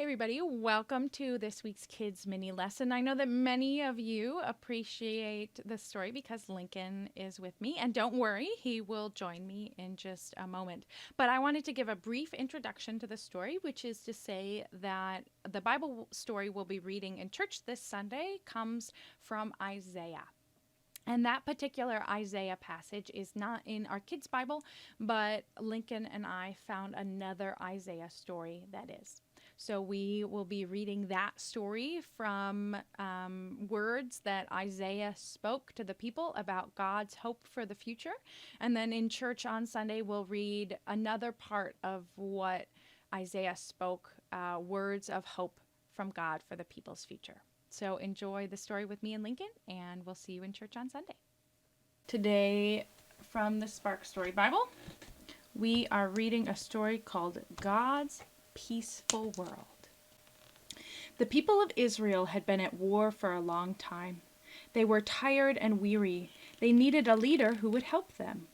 Hey everybody, welcome to this week's kids mini lesson. I know that many of you appreciate the story because Lincoln is with me, and don't worry, he will join me in just a moment. But I wanted to give a brief introduction to the story, which is to say that the Bible story we'll be reading in church this Sunday comes from Isaiah. And that particular Isaiah passage is not in our kids' Bible, but Lincoln and I found another Isaiah story that is. So we will be reading that story from words that Isaiah spoke to the people about God's hope for the future. And then in church on Sunday, we'll read another part of what Isaiah spoke, words of hope from God for the people's future. So enjoy the story with me and Lincoln, and we'll see you in church on Sunday. Today, from the Spark Story Bible, we are reading a story called God's Peaceful World. The people of Israel had been at war for a long time. They were tired and weary. They needed a leader who would help them.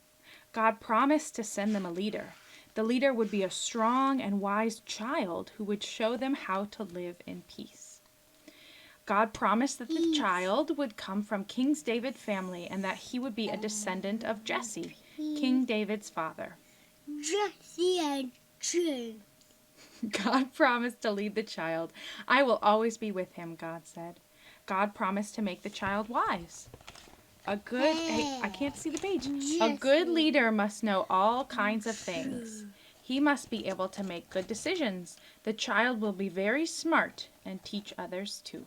God promised to send them a leader. The leader would be a strong and wise child who would show them how to live in peace. God promised that the child would come from King David's family and that he would be a descendant of Jesse, King David's father. Jesse and Jane. God promised to lead the child. I will always be with him, God said. God promised to make the child wise. I can't see the page. A good leader must know all kinds of things. He must be able to make good decisions. The child will be very smart and teach others too.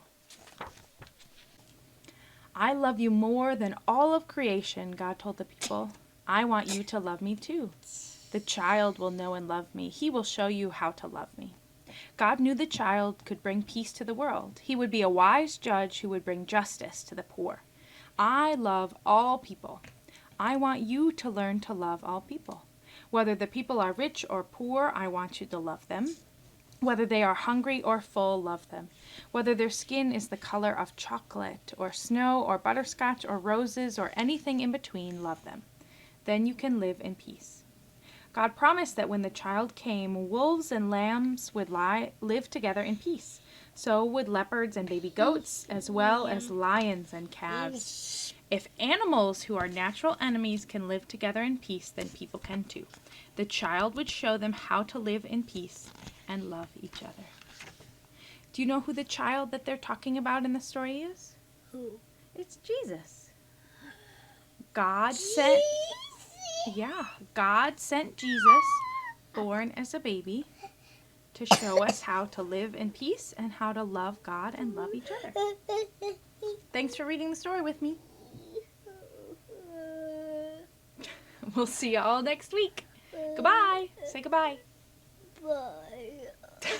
I love you more than all of creation, God told the people. I want you to love me too. The child will know and love me. He will show you how to love me. God knew the child could bring peace to the world. He would be a wise judge who would bring justice to the poor. I love all people. I want you to learn to love all people. Whether the people are rich or poor, I want you to love them. Whether they are hungry or full, love them. Whether their skin is the color of chocolate or snow or butterscotch or roses or anything in between, love them. Then you can live in peace. God promised that when the child came, wolves and lambs would live together in peace. So would leopards and baby goats, as well as lions and calves. If animals who are natural enemies can live together in peace, then people can too. The child would show them how to live in peace and love each other. Do you know who the child that they're talking about in the story is? Who? It's Jesus. God sent Jesus, born as a baby, to show us how to live in peace and how to love God and love each other. Thanks for reading the story with me. We'll see you all next week. Goodbye. Say goodbye. Bye.